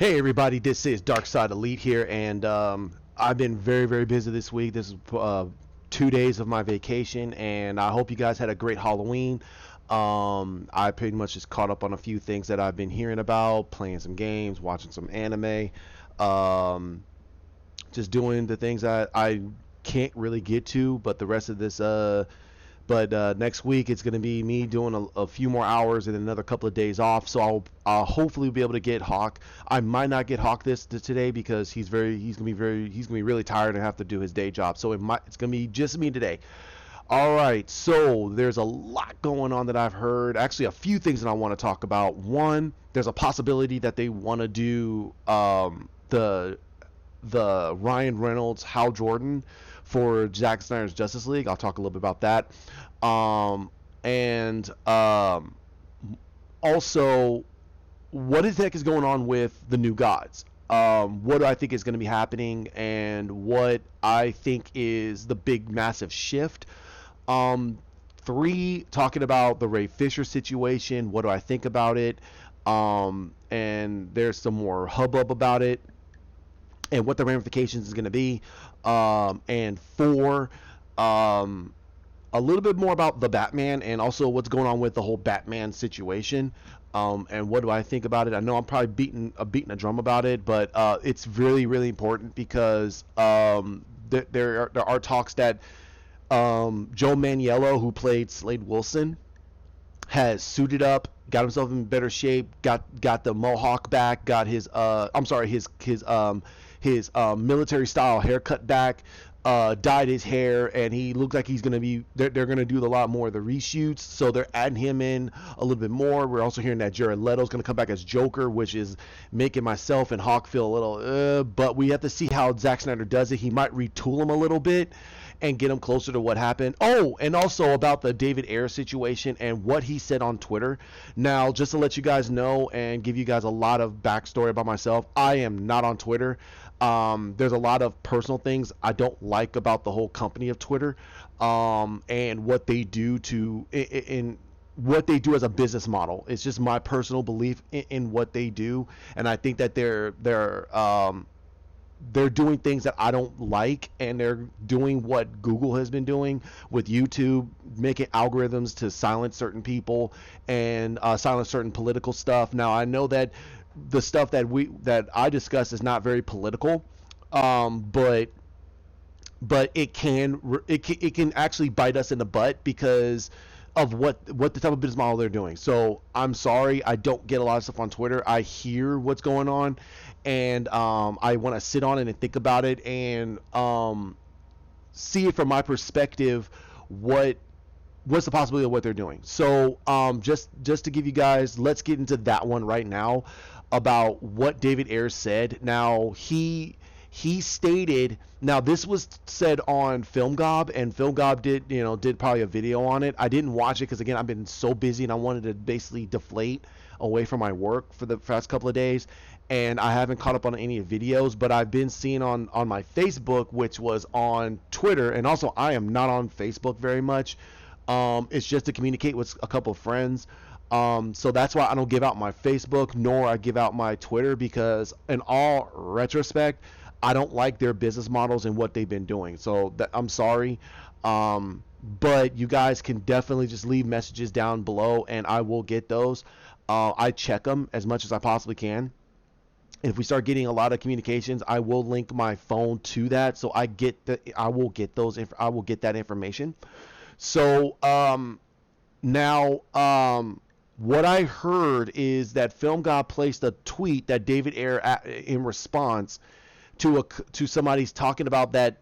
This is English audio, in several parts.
Hey everybody, this is Darksied Elite here, and I've been very, very busy this week. This is 2 days of my vacation, and I hope you guys had a great Halloween. I pretty much just caught up on a few things that I've been hearing about, playing some games, watching some anime, um, just doing the things that I can't really get to, but the rest of this but next week it's going to be me doing a few more hours and another couple of days off. So I'll hopefully be able to get Hawk. I might not get Hawk today because he's gonna be really tired and have to do his day job. So it's gonna be just me today. All right. So there's a lot going on that I've heard. Actually, a few things that I want to talk about. One, there's a possibility that they want to do the Ryan Reynolds Hal Jordan for Zack Snyder's Justice League. I'll talk a little bit about that. And Also, what the heck is going on with the New Gods? What do I think is going to be happening, and what I think is the big massive shift? Um, Three, talking about the Ray Fisher situation. What do I think about it? And there's some more hubbub about it and what the ramifications is going to be. And four, um, a little bit more about the Batman and also what's going on with the whole Batman situation. And what do I think about it? I know I'm probably beating a drum about it, but it's really, really important because there are talks that Joe Manganiello, who played Slade Wilson, has suited up, got himself in better shape, got the mohawk back, got his military style haircut back, dyed his hair, and he looks like he's gonna be. They're gonna do a lot more of the reshoots, so they're adding him in a little bit more. We're also hearing that Jared Leto's gonna come back as Joker, which is making myself and Hawk feel a little. But we have to see how Zack Snyder does it. He might retool him a little bit and get him closer to what happened. Oh, and also about the David Ayer situation and what he said on Twitter. Now, just to let you guys know and give you guys a lot of backstory about myself, I am not on Twitter. There's a lot of personal things I don't like about the whole company of Twitter, and what they do in what they do as a business model. It's just my personal belief in what they do, and I think that they're doing things that I don't like, and they're doing what Google has been doing with YouTube, making algorithms to silence certain people and silence certain political stuff. Now, I know that the stuff that I discuss is not very political, but it can actually bite us in the butt because of what the type of business model they're doing. So I'm sorry, I don't get a lot of stuff on Twitter. I hear what's going on, and I want to sit on it and think about it and see it from my perspective. What's the possibility of what they're doing? So just to give you guys, let's get into that one right now about what David Ayer said. Now he stated, now this was said on Film Gob, and Film Gob did probably a video on it. I didn't watch it because, again, I've been so busy and I wanted to basically deflate away from my work for the past couple of days, and I haven't caught up on any videos, but I've been seeing on my Facebook, which was on Twitter, and also I am not on Facebook very much. It's just to communicate with a couple of friends. So that's why I don't give out my Facebook nor I give out my Twitter, because in all retrospect, I don't like their business models and what they've been doing. So I'm sorry. But you guys can definitely just leave messages down below and I will get those. I check them as much as I possibly can. If we start getting a lot of communications, I will link my phone to that, so I will get that information. So now, what I heard is that Film God placed a tweet that David Ayer, in response to somebody's talking about that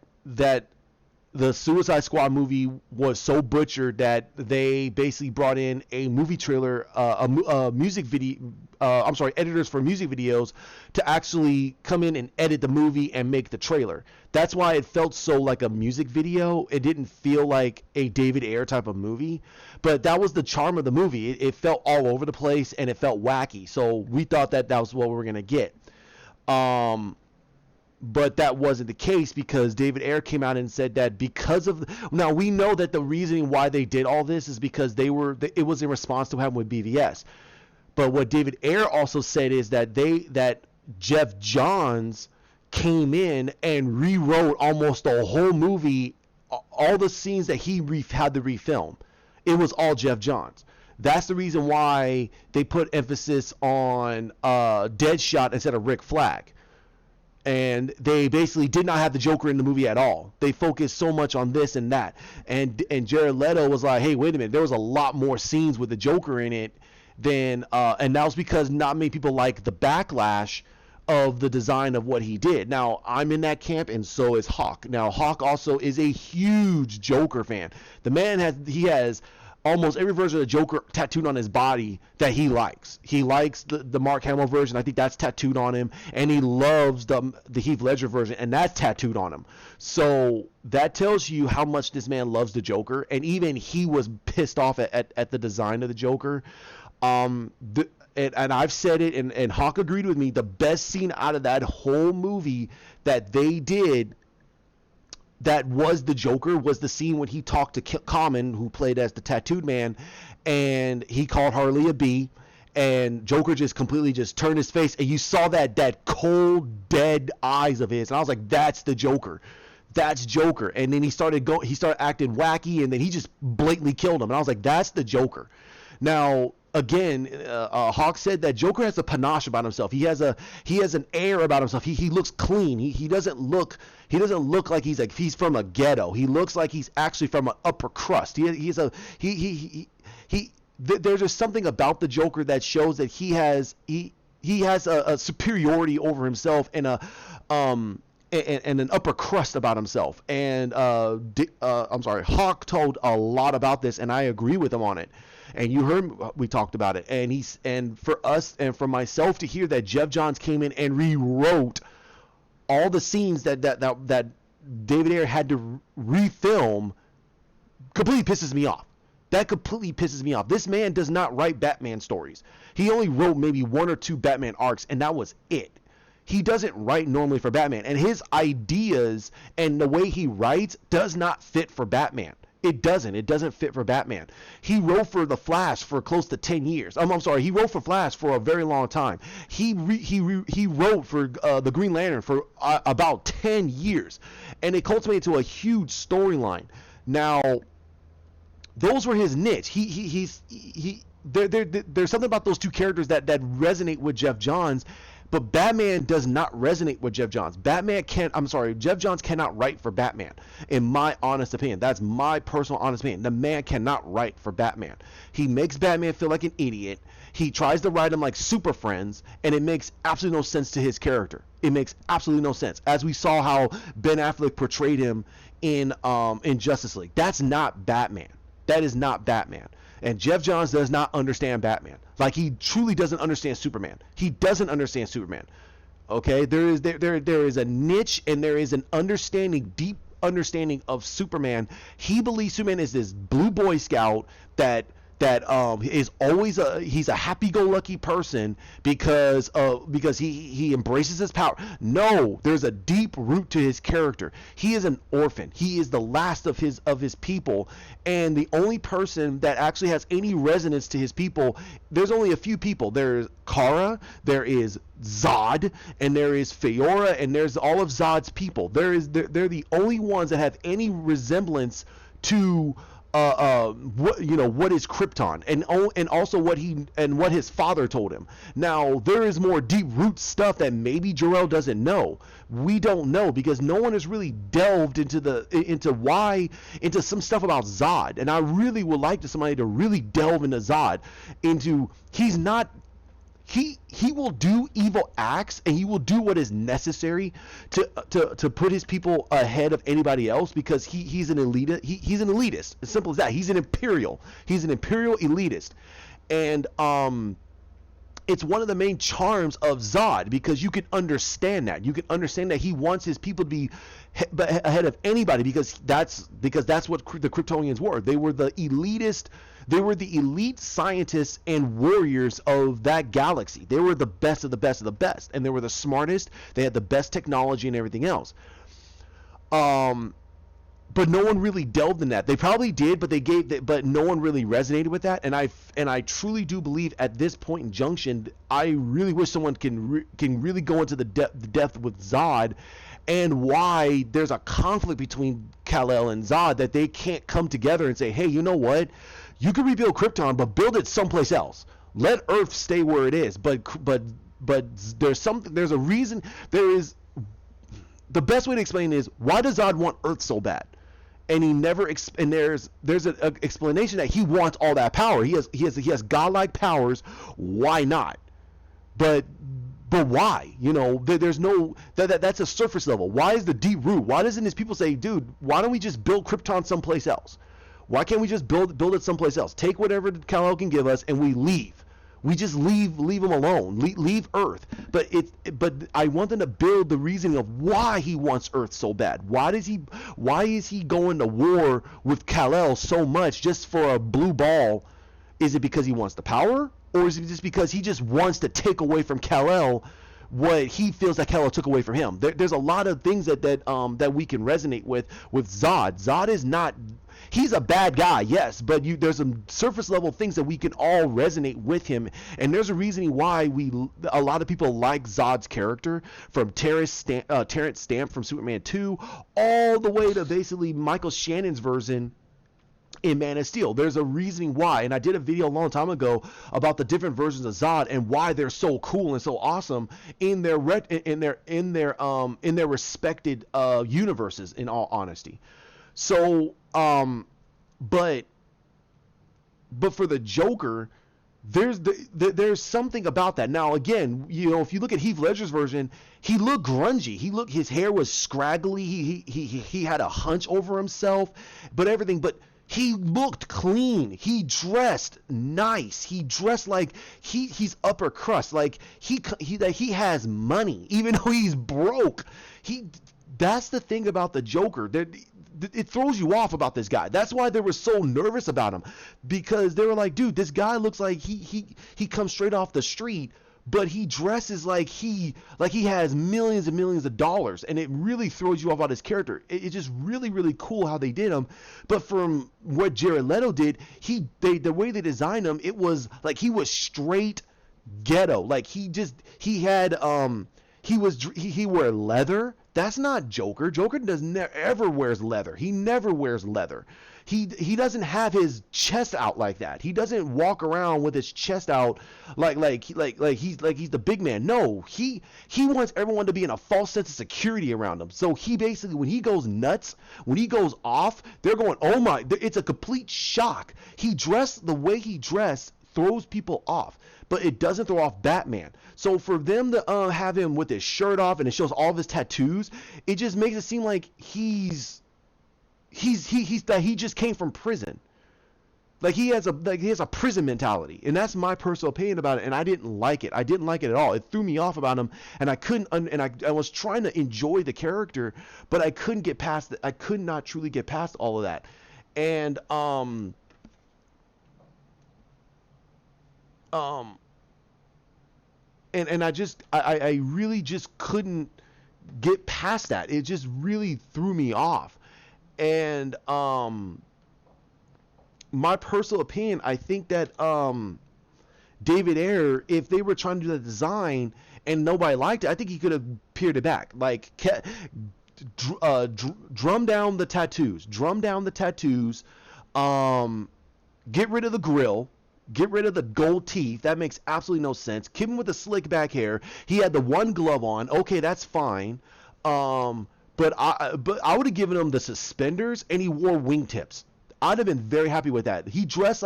the Suicide Squad movie was so butchered that they basically brought in a movie trailer, a music video. Editors for music videos to actually come in and edit the movie and make the trailer. That's why it felt so like a music video. It didn't feel like a David Ayer type of movie, but that was the charm of the movie. It felt all over the place and it felt wacky. So we thought that was what we were gonna get. But that wasn't the case, because David Ayer came out and said that now we know that the reasoning why they did all this is because it was in response to what happened with BVS. But what David Ayer also said is that Jeff Johns came in and rewrote almost the whole movie, all the scenes that he had to refilm. It was all Jeff Johns. That's the reason why they put emphasis on Deadshot instead of Rick Flag. And they basically did not have the Joker in the movie at all. They focused so much on this and that. And Jared Leto was like, hey, wait a minute, there was a lot more scenes with the Joker in it than and that was because not many people like the backlash of the design of what he did. Now, I'm in that camp, and so is Hawk. Now, Hawk also is a huge Joker fan. The man has almost every version of the Joker tattooed on his body that he likes. He likes the Mark Hamill version. I think that's tattooed on him. And he loves the Heath Ledger version, and that's tattooed on him. So that tells you how much this man loves the Joker. And even he was pissed off at the design of the Joker. And I've said it, and Hawk agreed with me, the best scene out of that whole movie that they did that was the Joker was the scene when he talked to Common, who played as the tattooed man, and he called Harley a B, and Joker just completely just turned his face, and you saw that cold, dead eyes of his, and I was like, that's the Joker. That's Joker. And then he started acting wacky, and then he just blatantly killed him, and I was like, that's the Joker. Now, again, Hawk said that Joker has a panache about himself. He has an air about himself. He looks clean. He doesn't look like he's from a ghetto. He looks like he's actually from an upper crust. There's just something about the Joker that shows that he has a superiority over himself and and an upper crust about himself. And Hawk told a lot about this, and I agree with him on it. And you heard we talked about it, and for us and for myself to hear that Jeff Johns came in and rewrote all the scenes that David Ayer had to refilm completely pisses me off. That completely pisses me off. This man does not write Batman stories. He only wrote maybe 1 or 2 Batman arcs, and that was it. He doesn't write normally for Batman, and his ideas and the way he writes does not fit for Batman. It doesn't fit for Batman. He wrote for The Flash for close to 10 years. He wrote for Flash for a very long time. He wrote for the Green Lantern for about 10 years, and it culminated to a huge storyline. Now, those were his niche. There's something about those two characters that resonate with Jeff Johns. But Batman does not resonate with Jeff Johns. Jeff Johns cannot write for Batman, in my honest opinion. That's my personal honest opinion. The man cannot write for Batman. He makes Batman feel like an idiot. He tries to write him like Super Friends, and it makes absolutely no sense to his character. It makes absolutely no sense. As we saw how Ben Affleck portrayed him in Justice League. That's not Batman. That is not Batman. And Jeff Johns does not understand Batman. Like, he truly doesn't understand Superman. He doesn't understand Superman. Okay? There is a niche, and there is an deep understanding of Superman. He believes Superman is this blue Boy Scout that is always he's a happy-go-lucky person because he embraces his power. No, there's a deep root to his character. He is an orphan. He is the last of his people, and the only person that actually has any resonance to his people, there's only a few people. There's Kara, there is Zod, and there is Fiora, and there's all of Zod's people. They're the only ones that have any resemblance to what is Krypton, and also what his father told him. Now, there is more deep root stuff that maybe Jarrell doesn't know. We don't know, because no one has really delved into some stuff about Zod, and I really would like somebody to really delve into Zod. He will do evil acts, and he will do what is necessary to put his people ahead of anybody else, because he's an elitist. He's an elitist. As simple as that. He's an imperial elitist, and it's one of the main charms of Zod, because you can understand that. You can understand that he wants his people to be ahead of anybody, because that's what the Kryptonians were. They were the elitist. They were the elite scientists and warriors of that galaxy. They were the best of the best of the best, and they were the smartest. They had the best technology and everything else. but no one really delved in that. They probably did, but but no one really resonated with that. And I truly do believe at this point in Junction, I really wish someone can really go into the depth with Zod, and why there's a conflict between Kal-El and Zod, that they can't come together and say, hey, you know what? You can rebuild Krypton, but build it someplace else. Let Earth stay where it is. But there's a reason. There is, the best way to explain it is, why does Zod want Earth so bad? And he never and there's an explanation that he wants all that power. He has godlike powers. Why not? But why? You know, there's no that's a surface level. Why is the deep root? Why doesn't his people say, dude, why don't we just build Krypton someplace else? Why can't we just build it someplace else? Take whatever Kal-El can give us, and we leave. We just leave him alone. Leave Earth. But I want them to build the reasoning of why he wants Earth so bad. Why is he going to war with Kal-El so much just for a blue ball? Is it because he wants the power, or is it just because he just wants to take away from Kal-El what he feels that Kal-El took away from him? There's a lot of things that we can resonate with Zod. Zod is not. He's a bad guy, yes, but there's some surface level things that we can all resonate with him, and there's a reason why a lot of people like Zod's character, from Terrence Stamp from Superman 2 all the way to basically Michael Shannon's version in Man of Steel. There's a reasoning why, and I did a video a long time ago about the different versions of Zod and why they're so cool and so awesome in their respected universes, in all honesty. So but for the Joker, there's something about that. Now again, you know, if you look at Heath Ledger's version, he looked grungy. His hair was scraggly. He had a hunch over himself, but he looked clean. He dressed nice. He dressed like he's upper crust. Like he has money, even though he's broke. That's the thing about the Joker. It throws you off about this guy. That's why they were so nervous about him, because they were like, dude, this guy looks like he comes straight off the street, but he dresses like he has millions and millions of dollars, and it really throws you off about his character. It's just really, really cool how they did him. But from what Jared Leto did, the way they designed him, it was like he was straight ghetto. Like he wore leather. That's not Joker. Joker ever wears leather. He never wears leather. He doesn't have his chest out like that. He doesn't walk around with his chest out like he's the big man. No, he wants everyone to be in a false sense of security around him. So he basically, when he goes nuts, when he goes off, they're going, oh my! It's a complete shock. The way he dressed throws people off, but it doesn't throw off Batman. So for them to have him with his shirt off and it shows all of his tattoos, it just makes it seem like he just came from prison. Like he has a prison mentality, and that's my personal opinion about it. And I didn't like it. I didn't like it at all. It threw me off about him, and I couldn't. And I was trying to enjoy the character, but I couldn't get past. I could not truly get past all of that, and And I really just couldn't get past that. It just really threw me off. And my personal opinion, I think that David Ayer, if they were trying to do the design and nobody liked it, I think he could have peeled it back. Like drum down the tattoos. Get rid of the grill. Get rid of the gold teeth. That makes absolutely no sense. Keep him with the slick back hair. He had the one glove on. Okay, that's fine. But I would have given him the suspenders, and he wore wingtips. I'd have been very happy with that. He dresses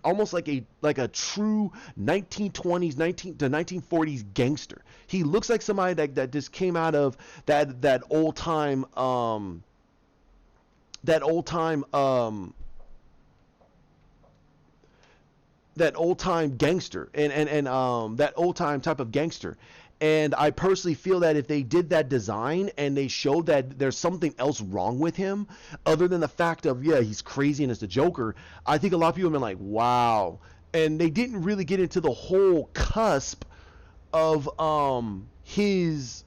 almost like a true 1920s, 1940s gangster. He looks like somebody that just came out of that old time that old time gangster and that old time type of gangster. And I personally feel that if they did that design and they showed that there's something else wrong with him other than the fact of, yeah, he's crazy and it's the Joker, I think a lot of people have been like, wow. And they didn't really get into the whole cusp of his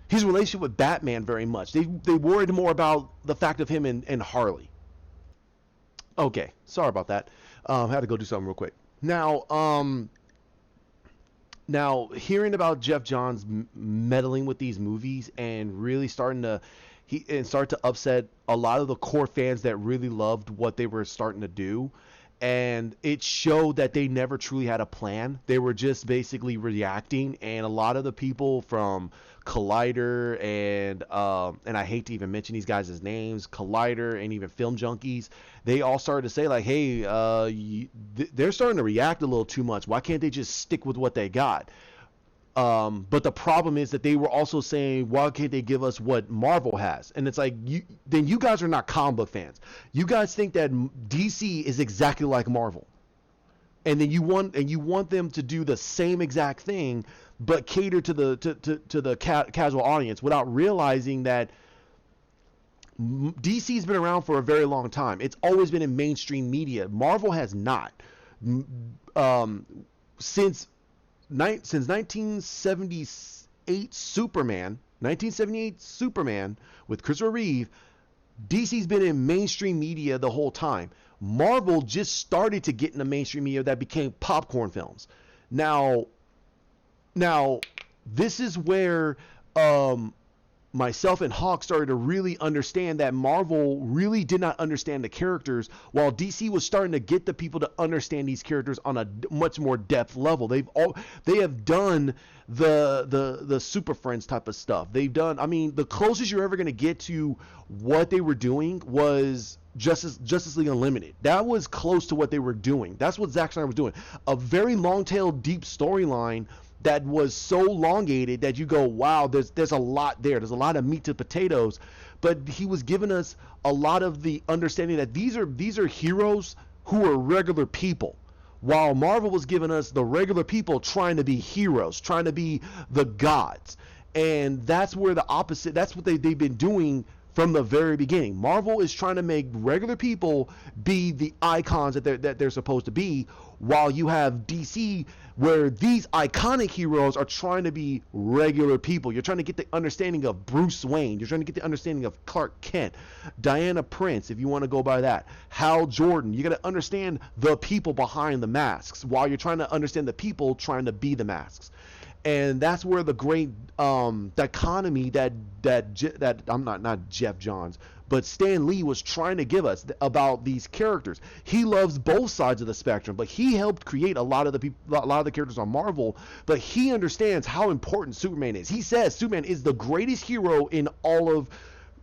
his relationship with Batman very much. They worried more about the fact of him and Harley. Okay, sorry about that. Had to go do something real quick. Now, hearing about Jeff Johns meddling with these movies and really starting to start to upset a lot of the core fans that really loved what they were starting to do, and it showed that they never truly had a plan. They were just basically reacting, and a lot of the people from Collider and I hate to even mention these guys' names, Collider and even Film Junkies, they all started to say like, hey, they're starting to react a little too much. Why can't they just stick with what they got? But the problem is that they were also saying, why can't they give us what Marvel has? And it's like, then you guys are not comic book fans. You guys think that DC is exactly like Marvel, and then you want them to do the same exact thing, but cater to the casual audience without realizing that DC's been around for a very long time. It's always been in mainstream media. Marvel has not. Since 1978 Superman with Christopher Reeve, DC's been in mainstream media the whole time. Marvel just started to get into mainstream media that became popcorn films. Now this is where myself and Hawk started to really understand that Marvel really did not understand the characters, while DC was starting to get the people to understand these characters on a much more depth level. They have done the Super Friends type of stuff. They've done, I mean, the closest you're ever going to get to what they were doing was Justice League Unlimited. That was close to what they were doing. That's what Zack Snyder was doing. A very long-tailed, deep storyline that was so elongated that you go, wow, there's a lot there. There's a lot of meat to potatoes. But he was giving us a lot of the understanding that these are heroes who are regular people, while Marvel was giving us the regular people trying to be heroes, trying to be the gods. And that's where the opposite, that's what they've been doing from the very beginning. Marvel is trying to make regular people be the icons that they're supposed to be, while you have DC where these iconic heroes are trying to be regular people. You're trying to get the understanding of Bruce Wayne. You're trying to get the understanding of Clark Kent, Diana Prince, if you want to go by that, Hal Jordan. You got to understand the people behind the masks while you're trying to understand the people trying to be the masks. And that's where the great dichotomy that I'm not Jeff Johns, but Stan Lee was trying to give us about these characters. He loves both sides of the spectrum, but he helped create a lot of the characters on Marvel. But he understands how important Superman is. He says Superman is the greatest hero in all of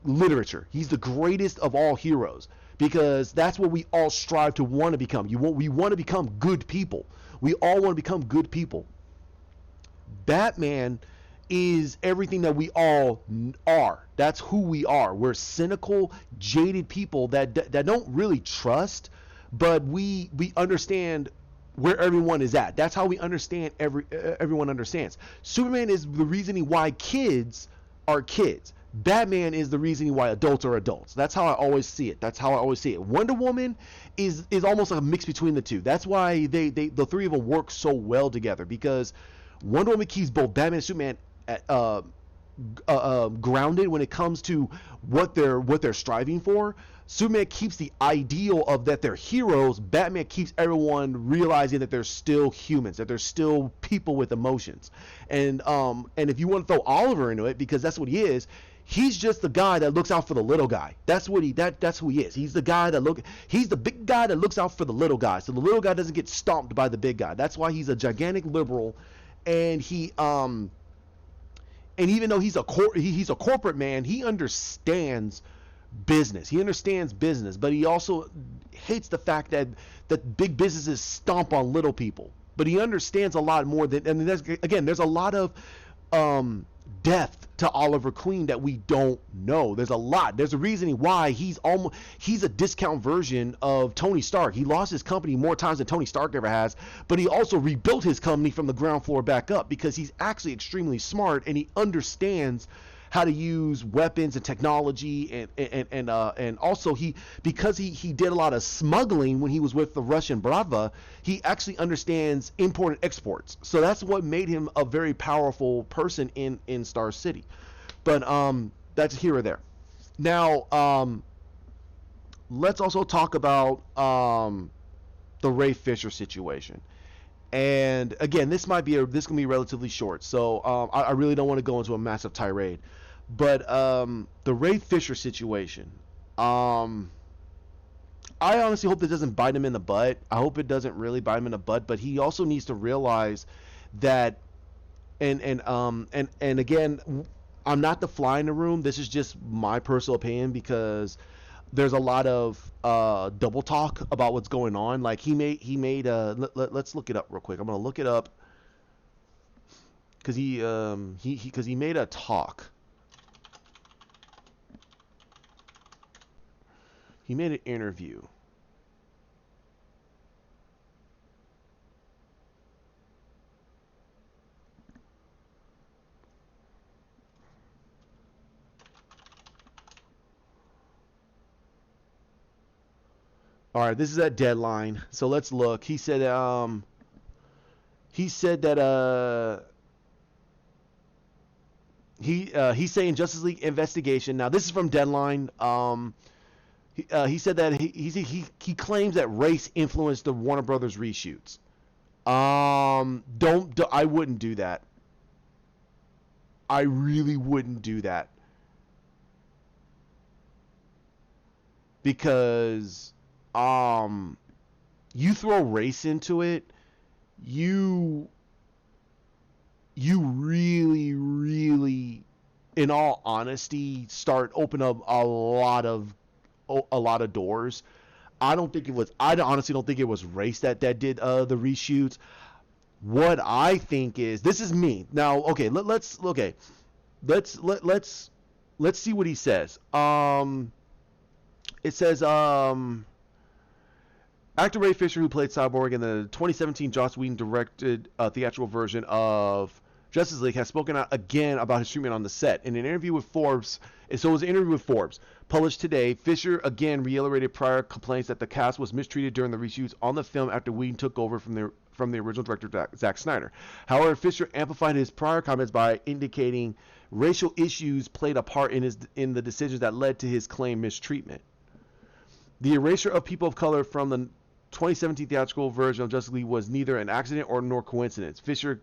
literature. He's the greatest of all heroes, because that's what we all strive to want to become. We want to become good people. We all want to become good people. Batman is everything that we all are. That's who we are. We're cynical, jaded people that don't really trust, but we understand where everyone is at. That's how we understand everyone understands. Superman is the reasoning why kids are kids. Batman is the reasoning why adults are adults. That's how I always see it. Wonder Woman is almost like a mix between the two. That's why the three of them work so well together, because Wonder Woman keeps both Batman and Superman grounded when it comes to what they're striving for. Superman keeps the ideal of that they're heroes. Batman keeps everyone realizing that they're still humans, that they're still people with emotions. And if you want to throw Oliver into it, because that's what he is, he's just the guy that looks out for the little guy. That's who he is. He's the big guy that looks out for the little guy, so the little guy doesn't get stomped by the big guy. That's why he's a gigantic liberal. And and even though he's a corporate man, he understands business. But he also hates the fact that big businesses stomp on little people. But he understands a lot more than, and there's a lot of depth to Oliver Queen that we don't know. There's a lot. There's a reasoning why he's a discount version of Tony Stark. He lost his company more times than Tony Stark ever has, but he also rebuilt his company from the ground floor back up, because he's actually extremely smart and he understands how to use weapons and technology, and also because he did a lot of smuggling when he was with the Russian Bratva, he actually understands import and exports. So that's what made him a very powerful person in Star City. But that's here or there. Now, let's also talk about the Ray Fisher situation. And again, this can be relatively short, so I really don't want to go into a massive tirade. But the Ray Fisher situation, um, I honestly hope that doesn't bite him in the butt. I hope it doesn't really bite him in the butt. But he also needs to realize that, and again, I'm not the fly in the room. This is just my personal opinion because there's a lot of double talk about what's going on. Like he made let's look it up real quick. I'm gonna look it up because he made a talk. He made an interview. All right, this is at Deadline. So let's look. He said that he's saying Justice League investigation. Now this is from Deadline. He said that he claims that race influenced the Warner Brothers reshoots. I wouldn't do that. I really wouldn't do that because you throw race into it, you really, in all honesty, start open up a lot of doors. I honestly don't think it was race that did the reshoots. What I think is, this is me now. Okay, let's see what he says. It says actor Ray Fisher, who played Cyborg in the 2017 Joss Whedon directed theatrical version of Justice League, has spoken out again about his treatment on the set. In an interview with Forbes, published today, Fisher again reiterated prior complaints that the cast was mistreated during the reshoots on the film after Whedon took over from the original director Zack Snyder. However, Fisher amplified his prior comments by indicating racial issues played a part in the decisions that led to his claimed mistreatment. The erasure of people of color from the 2017 theatrical version of Justice League was neither an accident nor coincidence. Fisher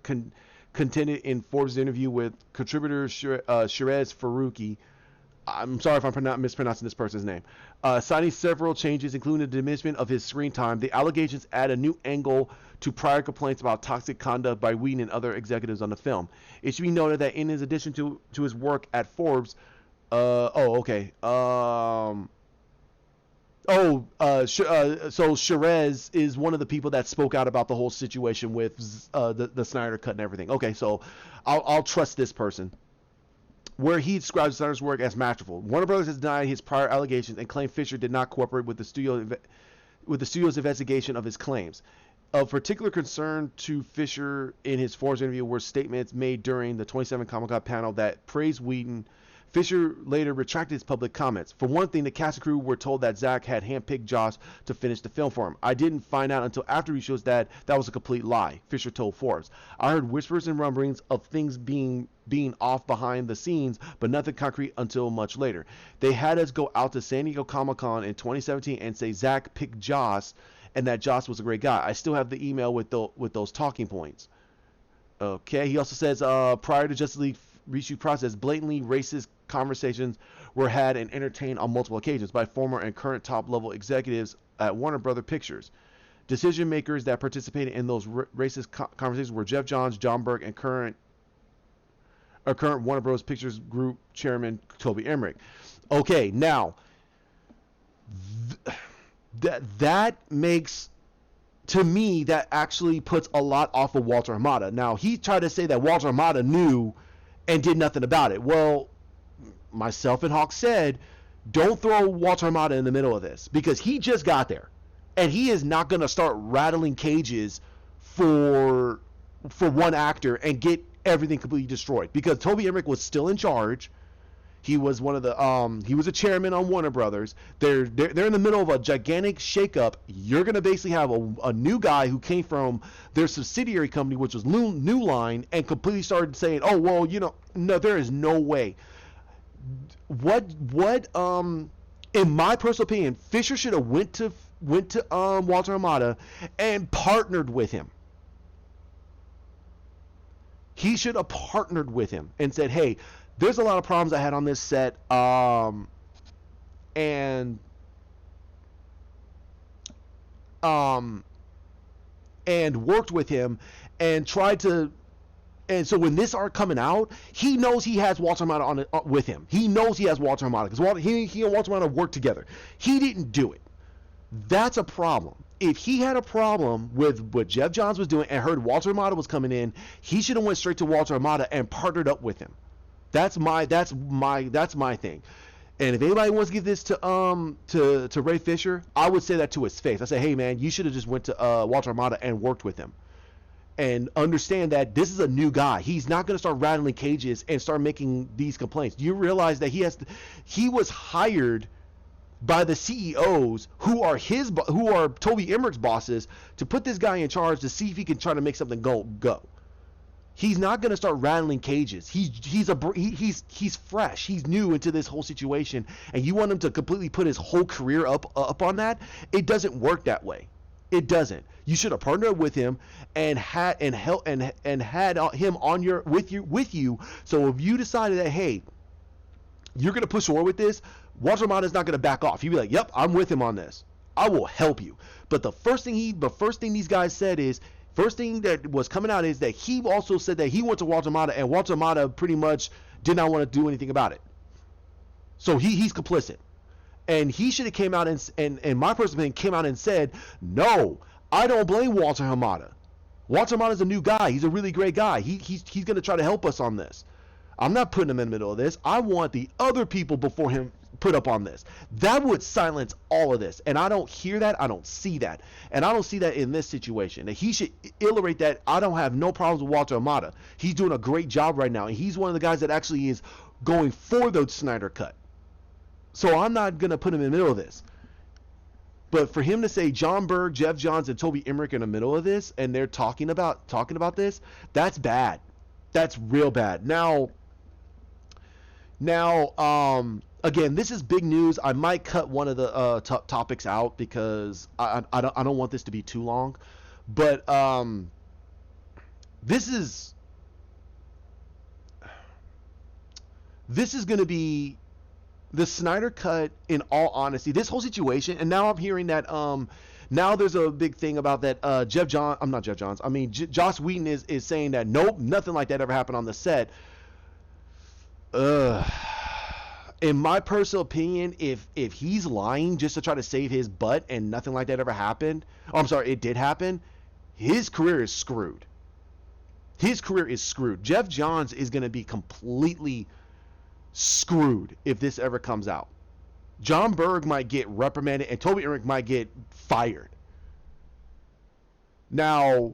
contended in Forbes' interview with contributor Sherez Faruqi. I'm sorry if I'm mispronouncing this person's name. Citing several changes, including the diminishment of his screen time, the allegations add a new angle to prior complaints about toxic conduct by Whedon and other executives on the film. It should be noted that in his addition to his work at Forbes, so Sherez is one of the people that spoke out about the whole situation with the Snyder cut and everything. Okay, so I'll trust this person. Where he describes Snyder's work as masterful. Warner Brothers has denied his prior allegations and claimed Fisher did not cooperate with the studio's investigation of his claims. Of particular concern to Fisher in his Forbes interview were statements made during the 27 Comic-Con panel that praised Whedon. Fisher later retracted his public comments. For one thing, the cast and crew were told that Zack had handpicked Joss to finish the film for him. I didn't find out until after reshoots that was a complete lie, Fisher told Forbes. I heard whispers and rumblings of things being off behind the scenes, but nothing concrete until much later. They had us go out to San Diego Comic-Con in 2017 and say Zack picked Joss and that Joss was a great guy. I still have the email with those talking points. Okay, he also says prior to Justice League reshoot process, blatantly racist conversations were had and entertained on multiple occasions by former and current top-level executives at Warner Brothers Pictures. Decision makers that participated in those racist conversations were Jeff Johns, John Burke, and current Warner Bros. Pictures Group chairman Toby Emmerich. Okay, now that makes, to me, that actually puts a lot off of Walter Hamada. Now, he tried to say that Walter Hamada knew and did nothing about it. Well, myself and Hawk said, don't throw Walter Hamada in the middle of this because he just got there, and he is not going to start rattling cages for one actor and get everything completely destroyed because Toby Emmerich was still in charge. He was one of the he was a chairman on Warner Brothers. They're in the middle of a gigantic shakeup. You're gonna basically have a new guy who came from their subsidiary company, which was New Line, and completely started saying, "Oh well, no, there is no way." what in my personal opinion, Fisher should have went to Walter Hamada and partnered with him. He should have partnered with him and said, "Hey, there's a lot of problems I had on this set, and um, and worked with him and tried to." And so when this art coming out, he knows he has Walter Hamada on it, with him. He knows he has Walter Hamada because he and Walter Hamada worked together. He didn't do it. That's a problem. If he had a problem with what Jeff Johns was doing and heard Walter Hamada was coming in, he should have went straight to Walter Hamada and partnered up with him. That's my thing. And if anybody wants to give this to Ray Fisher, I would say that to his face. I say, hey man, you should have just went to Walter Hamada and worked with him. And understand that this is a new guy. He's not going to start rattling cages and start making these complaints. Do you realize that he was hired by the CEOs who are Toby Emmerich's bosses to put this guy in charge to see if he can try to make something go. He's not going to start rattling cages. He's fresh. He's new into this whole situation, and you want him to completely put his whole career up on that? It doesn't work that way. It doesn't. You should have partnered with him and had him on with you. So if you decided that, hey, you're gonna push forward with this, Walter Hamada is not gonna back off. You'd be like, yep, I'm with him on this. I will help you. But the first thing these guys said is, first thing that was coming out is that he also said that he went to Walter Hamada and Walter Hamada pretty much did not want to do anything about it. So he's complicit. And he should have came out and my personal opinion came out and said, no, I don't blame Walter Hamada. Walter Hamada is a new guy. He's a really great guy. He's going to try to help us on this. I'm not putting him in the middle of this. I want the other people before him put up on this. That would silence all of this. And I don't hear that. I don't see that. And I don't see that in this situation. That he should iterate that. I don't have no problems with Walter Hamada. He's doing a great job right now. And he's one of the guys that actually is going for the Snyder Cut. So I'm not going to put him in the middle of this. But for him to say John Berg, Jeff Johns, and Toby Emmerich in the middle of this, and they're talking about this, that's bad. That's real bad. Now, again, this is big news. I might cut one of the topics out because I don't want this to be too long. But this is going to be the Snyder Cut, in all honesty, this whole situation, and now I'm hearing that now there's a big thing about that Joss Whedon is saying that nope, nothing like that ever happened on the set. In my personal opinion, if he's lying just to try to save his butt and nothing like that ever happened, it did happen, his career is screwed. His career is screwed. Jeff Johns is going to be completely screwed if this ever comes out. John Berg might get reprimanded and Toby Emmerich might get fired. Now,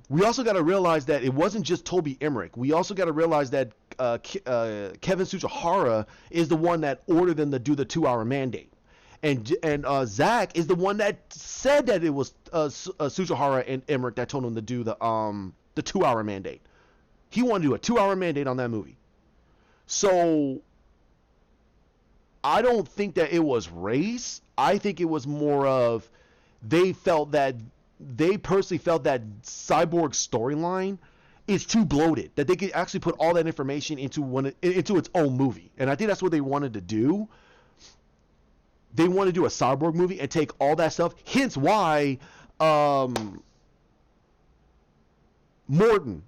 we also got to realize that it wasn't just Toby Emmerich. We also got to realize that Kevin Tsuchihara is the one that ordered them to do the 2-hour mandate. And Zach is the one that said that it was Tsuchihara and Emmerich that told him to do the 2-hour mandate. He wanted to do a 2-hour mandate on that movie. So I don't think that it was race. I think it was more of they personally felt that Cyborg storyline is too bloated, that they could actually put all that information into its own movie. And I think that's what they wanted to do. They want to do a Cyborg movie and take all that stuff. Hence why Morton,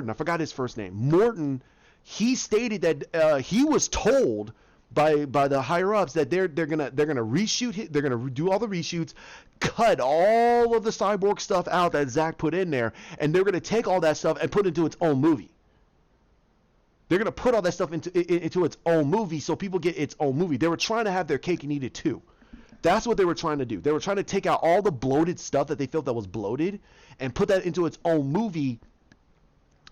I forgot his first name. Morton, he stated that he was told by the higher ups that they're gonna reshoot, they're gonna do all the reshoots, cut all of the Cyborg stuff out that Zach put in there, and they're gonna take all that stuff and put it into its own movie. They're gonna put all that stuff into its own movie so people get its own movie. They were trying to have their cake and eat it too. That's what they were trying to do. They were trying to take out all the bloated stuff that they felt that was bloated and put that into its own movie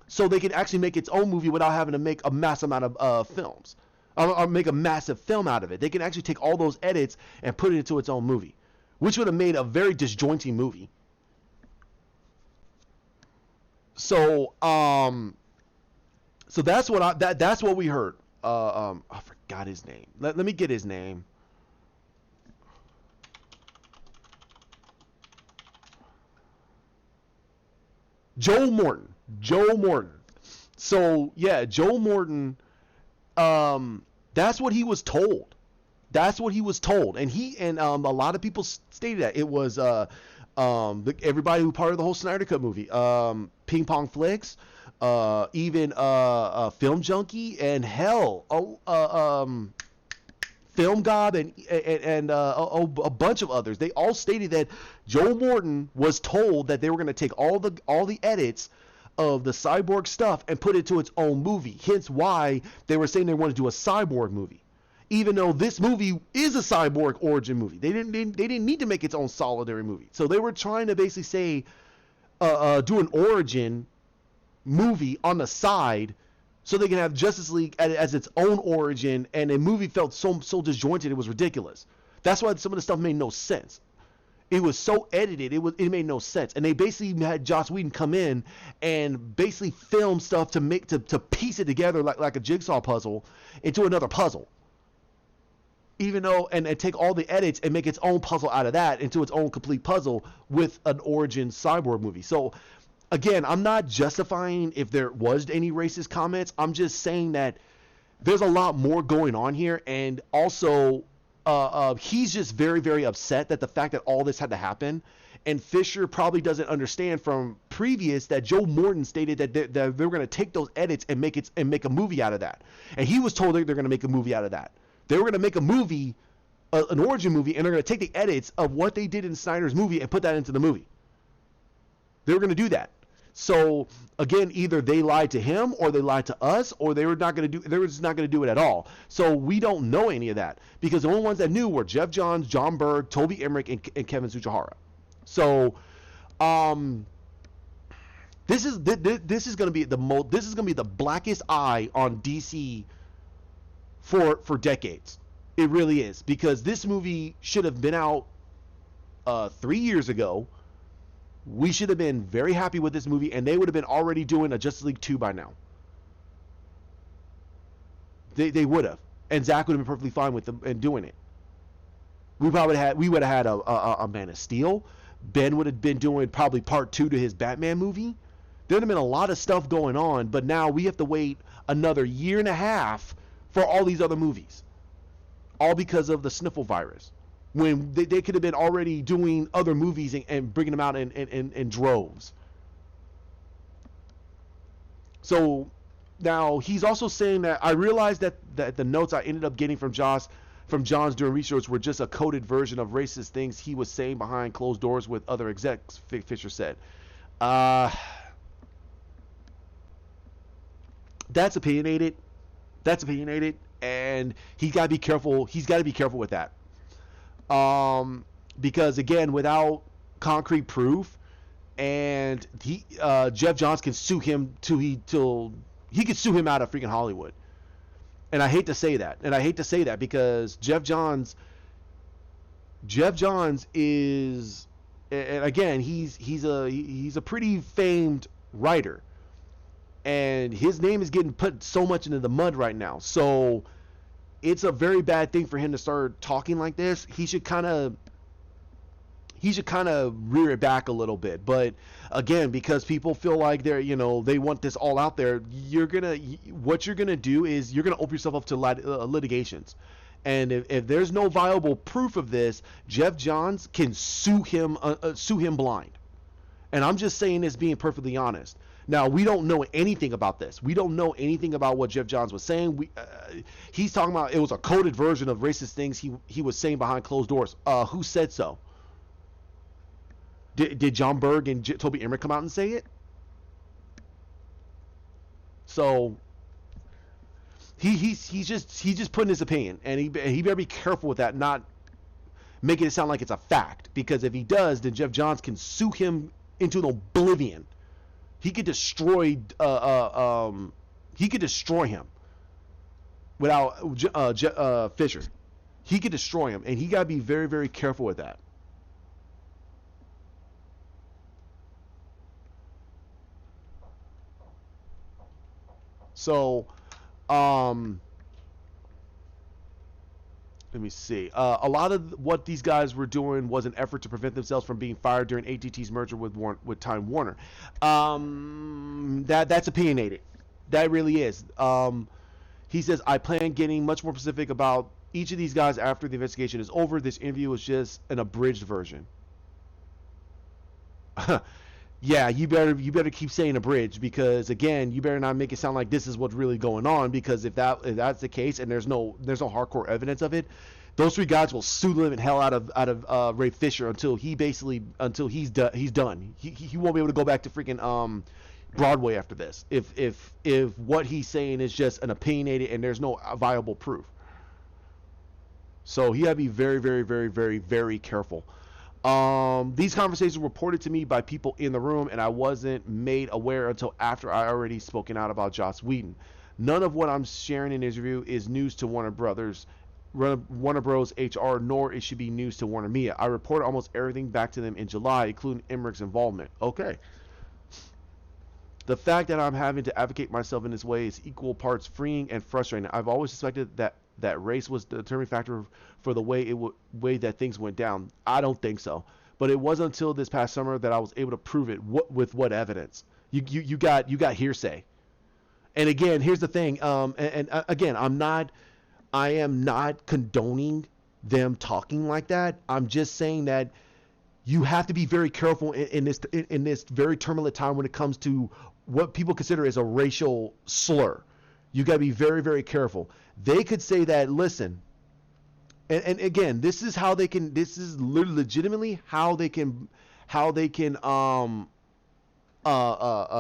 so they could actually make its own movie without having to make a mass amount of films. Or make a massive film out of it. They can actually take all those edits and put it into its own movie, which would have made a very disjointing movie. So So that's what we heard. I forgot his name. Let me get his name. Joel Morton. Joel Morton. So yeah, Joel Morton. That's what he was told. That's what he was told, and a lot of people stated that it was everybody who part of the whole Snyder Cut movie, Ping Pong Flicks, even Film Junkie, and hell, Film Gob, and a bunch of others. They all stated that Joel Morton was told that they were going to take all the edits of the Cyborg stuff and put it to its own movie. Hence why they were saying they wanted to do a Cyborg movie, even though this movie is a Cyborg origin movie. They didn't need to make its own solitary movie. So they were trying to basically say, do an origin movie on the side, so they can have Justice League as its own origin, and a movie felt so disjointed it was ridiculous. That's why some of the stuff made no sense. It was so edited, it made no sense. And they basically had Joss Whedon come in and basically film stuff to piece it together like a jigsaw puzzle into another puzzle. Even though, and take all the edits and make its own puzzle out of that into its own complete puzzle with an origin Cyborg movie. So again, I'm not justifying if there was any racist comments. I'm just saying that there's a lot more going on here, and also he's just very, very upset that the fact that all this had to happen. And Fisher probably doesn't understand from previous that Joe Morton stated that they were going to take those edits and make a movie out of that. And he was told they're going to make a movie out of that. They were going to make a movie, an origin movie, and they're going to take the edits of what they did in Snyder's movie and put that into the movie. They were going to do that. So again, either they lied to him or they lied to us, or they were just not going to do it at all. So we don't know any of that, because the only ones that knew were Jeff Johns, John Berg, Toby Emmerich, and Kevin Tsujihara. So this is going to be the blackest eye on DC for decades. It really is, because this movie should have been out 3 years ago. We should have been very happy with this movie, and they would have been already doing a Justice League 2 by now. They would have, and Zack would have been perfectly fine with them and doing it. We would have had a Man of Steel. Ben would have been doing probably part 2 to his Batman movie. There would have been a lot of stuff going on, but now we have to wait another year and a half for all these other movies, all because of the sniffle virus, when they could have been already doing other movies and bringing them out in droves. So now he's also saying that I realized that the notes I ended up getting from John's during research were just a coded version of racist things he was saying behind closed doors with other execs, Fisher said. That's opinionated. And he's got to be careful. He's got to be careful with that. Because again, without concrete proof, and Jeff Johns can sue him till he could sue him out of freaking Hollywood. And I hate to say that, because Jeff Johns is, and again, he's a pretty famed writer, and his name is getting put so much into the mud right now. So it's a very bad thing for him to start talking like this. He should kind of rear it back a little bit. But again, because people feel like they want this all out there, what you're gonna do is you're gonna open yourself up to litigations. And if there's no viable proof of this, Jeff Johns can sue him blind. And I'm just saying this being perfectly honest. Now, we don't know anything about this. We don't know anything about what Jeff Johns was saying. He's talking about it was a coded version of racist things he was saying behind closed doors. Who said so? Did John Berg and Toby Emmerich come out and say it? So he's just putting his opinion, and he better be careful with that, not making it sound like it's a fact. Because if he does, then Jeff Johns can sue him into an oblivion. He could destroy him without Fisher. He could destroy him, and he got to be very, very careful with that. So, um, let me see. A lot of what these guys were doing was an effort to prevent themselves from being fired during AT&T's merger with Time Warner. That's opinionated. That really is. He says, I plan getting much more specific about each of these guys after the investigation is over. This interview is just an abridged version. Yeah, you better keep saying abridged, because again, you better not make it sound like this is what's really going on, because if that's the case and there's no hardcore evidence of it, those three guys will sue the living hell out of Ray Fisher until he's done. He won't be able to go back to freaking Broadway after this, if what he's saying is just an opinionated and there's no viable proof. So he got to be very, very, very, very, very careful. These conversations were reported to me by people in the room, and I wasn't made aware until after I already spoken out about Joss Whedon. None of what I'm sharing in this review is news to Warner Bros. HR, nor it should be news to Warner Media. I reported almost everything back to them in July, including Emmerich's involvement. Okay. The fact that I'm having to advocate myself in this way is equal parts freeing and frustrating. I've always suspected that race was the determining factor for the way that things went down. I don't think so, but it wasn't until this past summer that I was able to prove it. With what evidence? You got hearsay. And again, here's the thing. Again, I am not condoning them talking like that. I'm just saying that you have to be very careful in this very turbulent time when it comes to what people consider as a racial slur. You got to be very, very careful. They could say that, listen, and again, this is how they can. This is legitimately how they can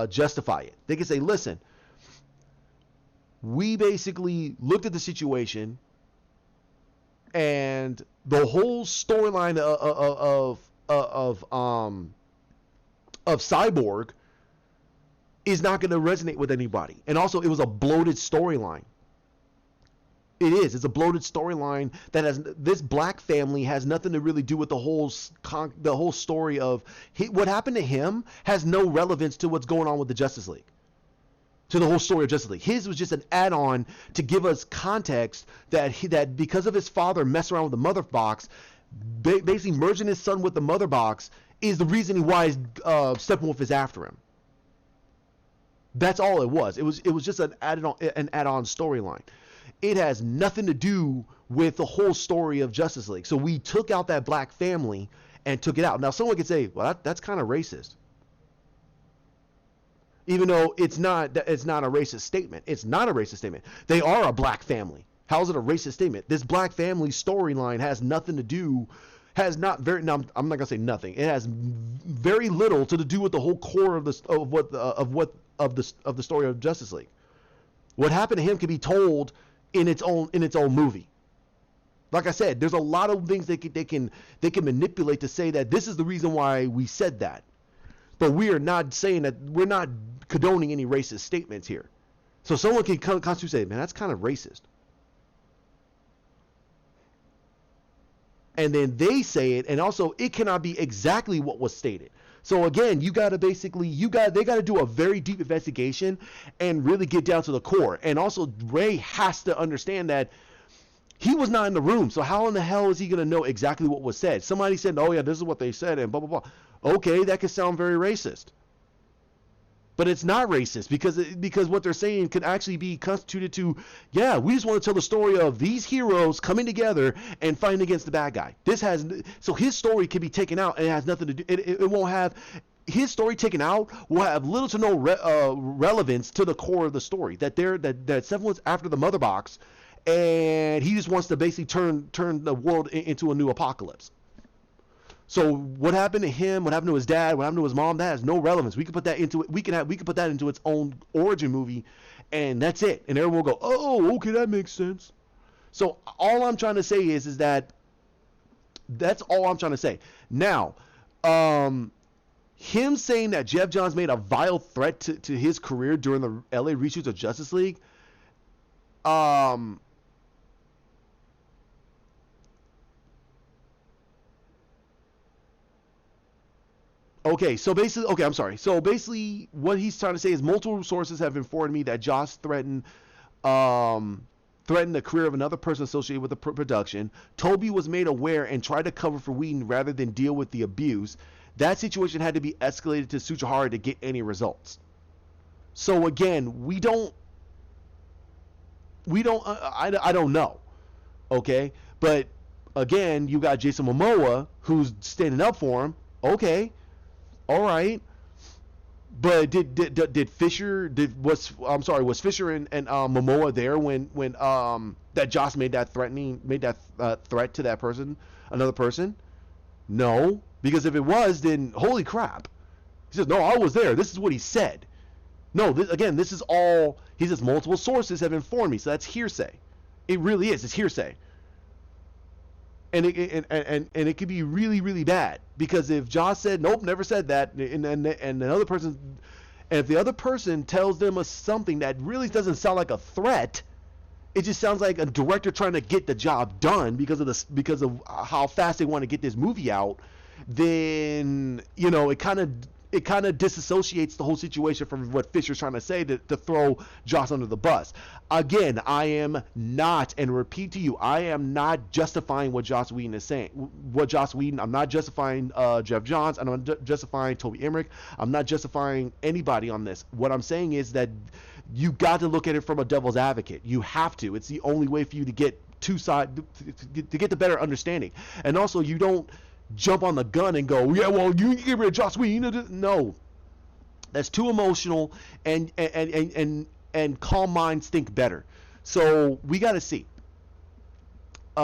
justify it. They can say, listen, we basically looked at the situation, and the whole storyline of Cyborg is not going to resonate with anybody. And also, it was a bloated storyline. It is. It's a bloated storyline that has this black family has nothing to really do with the whole story of what happened to him has no relevance to what's going on with the Justice League. To the whole story of Justice League. His was just an add-on to give us context that because of his father messing around with the Mother Box, basically merging his son with the Mother Box is the reason why Steppenwolf is after him. That's all it was. It was just an add-on storyline. It has nothing to do with the whole story of Justice League. So we took out that black family and took it out. Now someone could say, well, that's kind of racist. Even though it's not a racist statement. It's not a racist statement. They are a black family. How is it a racist statement? This black family storyline has nothing to do, has not very. No, I'm not gonna say nothing. It has very little to do with the whole core of the story of Justice League. What happened to him can be told in its own movie. Like I said, there's a lot of things they can manipulate to say that this is the reason why we said that. But we are not saying that, we're not condoning any racist statements here. So someone can constantly say, man, that's kind of racist. And then they say it, and also it cannot be exactly what was stated. So again, they got to do a very deep investigation and really get down to the core. And also Ray has to understand that he was not in the room. So how in the hell is he going to know exactly what was said? Somebody said, oh yeah, this is what they said, and blah, blah, blah. Okay, that could sound very racist. But it's not racist because what they're saying could actually be constituted to, yeah, we just want to tell the story of these heroes coming together and fighting against the bad guy. So his story can be taken out and it has nothing to do. It won't have his story taken out. Will have little to no relevance to the core of the story. That Steppenwolf's after the Mother Box, and he just wants to basically turn the world into a new apocalypse. So what happened to him? What happened to his dad? What happened to his mom? That has no relevance. We could put that into it. We could put that into its own origin movie, and that's it. And everyone will go, "Oh, okay, that makes sense." So all I'm trying to say is that that's all I'm trying to say. Now, him saying that Jeff Johns made a vile threat to his career during the LA reshoots of Justice League, Okay, so basically, okay, I'm sorry. So basically, what he's trying to say is multiple sources have informed me that Josh um, threatened the career of another person associated with the production. Toby was made aware and tried to cover for Whedon rather than deal with the abuse. That situation had to be escalated to Tsuchihara to get any results. So again, I don't know, okay, but again, you got Jason Momoa who's standing up for him. Okay, all right. But did Fisher was Fisher and Momoa there when that Joss made that threat to that person, another person? No, because if it was, then holy crap. He says, no, I was there. This is what he said. No, this is all. He says multiple sources have informed me, so that's hearsay. It really is. It's hearsay. And it could be really, really bad, because if Josh said nope, never said that, and another person, and if the other person tells them something that really doesn't sound like a threat, it just sounds like a director trying to get the job done because of how fast they want to get this movie out, then it kind of disassociates the whole situation from what Fisher's trying to say to throw Joss under the bus. Again, I am not, and repeat to you, I am not justifying what Joss Whedon is saying. I'm not justifying Jeff Johns. I'm not justifying Toby Emmerich. I'm not justifying anybody on this. What I'm saying is that you got to look at it from a devil's advocate. You have to. It's the only way for you to get to get the better understanding. And also, you don't jump on the gun and go, yeah, well, you get rid of Joss Whedon. No, that's too emotional, and calm minds think better. So we got to see. He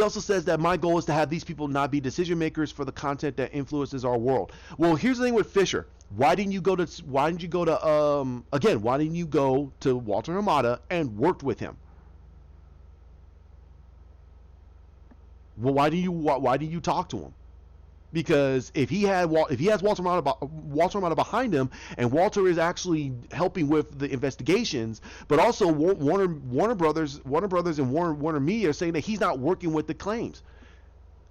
also says that my goal is to have these people not be decision makers for the content that influences our world. Well, here's the thing with Fisher. Why didn't you go to Why didn't you go to Walter Hamada and worked with him? Well, why do you talk to him? Because if he has Walter Hamada behind him, and Walter is actually helping with the investigations, but also Warner Brothers and Warner Media are saying that he's not working with the claims.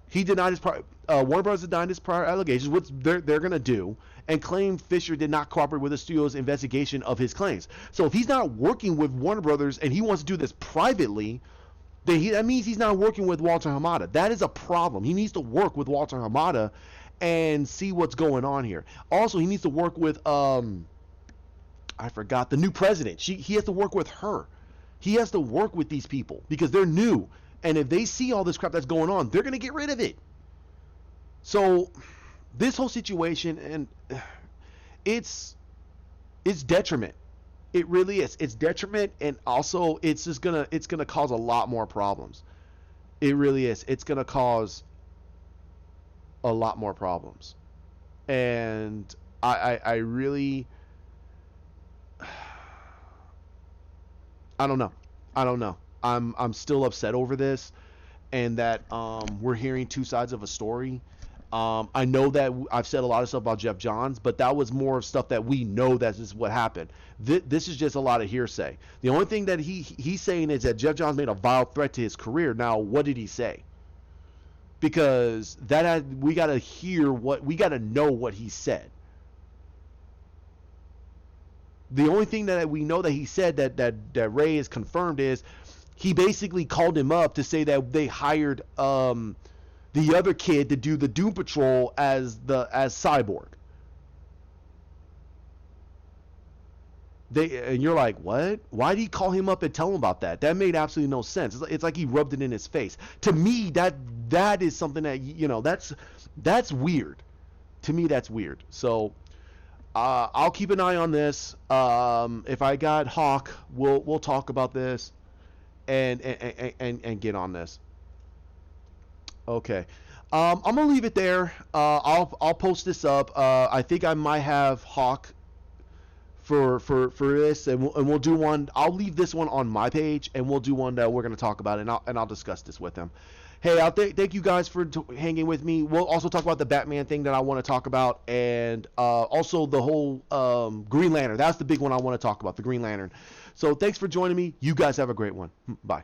He denied his Warner Brothers denied his prior allegations, which they're going to do, and claimed Fisher did not cooperate with the studio's investigation of his claims. So if he's not working with Warner Brothers and he wants to do this privately, that means he's not working with Walter Hamada. That is a problem. He needs to work with Walter Hamada and see what's going on here. Also, he needs to work with I forgot the new president. He has to work with her. He has to work with these people because they're new, and if they see all this crap that's going on, they're gonna get rid of it. So this whole situation, and it's detriment. It really is. It's detriment, and also it's gonna cause a lot more problems. It really is. It's gonna cause a lot more problems, and I really I don't know. I'm still upset over this, and that we're hearing two sides of a story. I know that I've said a lot of stuff about Jeff Johns, but that was more of stuff that we know that is what happened. This is just a lot of hearsay. The only thing that he's saying is that Jeff Johns made a vile threat to his career. Now, what did he say? Because we got to know what he said. The only thing that we know that he said that Ray is confirmed is he basically called him up to say that they hired the other kid to do the Doom Patrol as Cyborg. And you're like, what? Why did he call him up and tell him about that? That made absolutely no sense. It's like he rubbed it in his face. To me, that is something that that's weird. To me, that's weird. So I'll keep an eye on this. If I got Hawk, we'll talk about this and get on this. Okay. I'm gonna leave it there. I'll post this up. I think I might have Hawk for this, and we'll do one. I'll leave this one on my page, and we'll do one that we're gonna talk about, and I'll discuss this with him. Hey, thank you guys for hanging with me. We'll also talk about the Batman thing that I want to talk about, and also the whole Green Lantern. That's the big one I want to talk about, the Green Lantern. So thanks for joining me. You guys have a great one. Bye.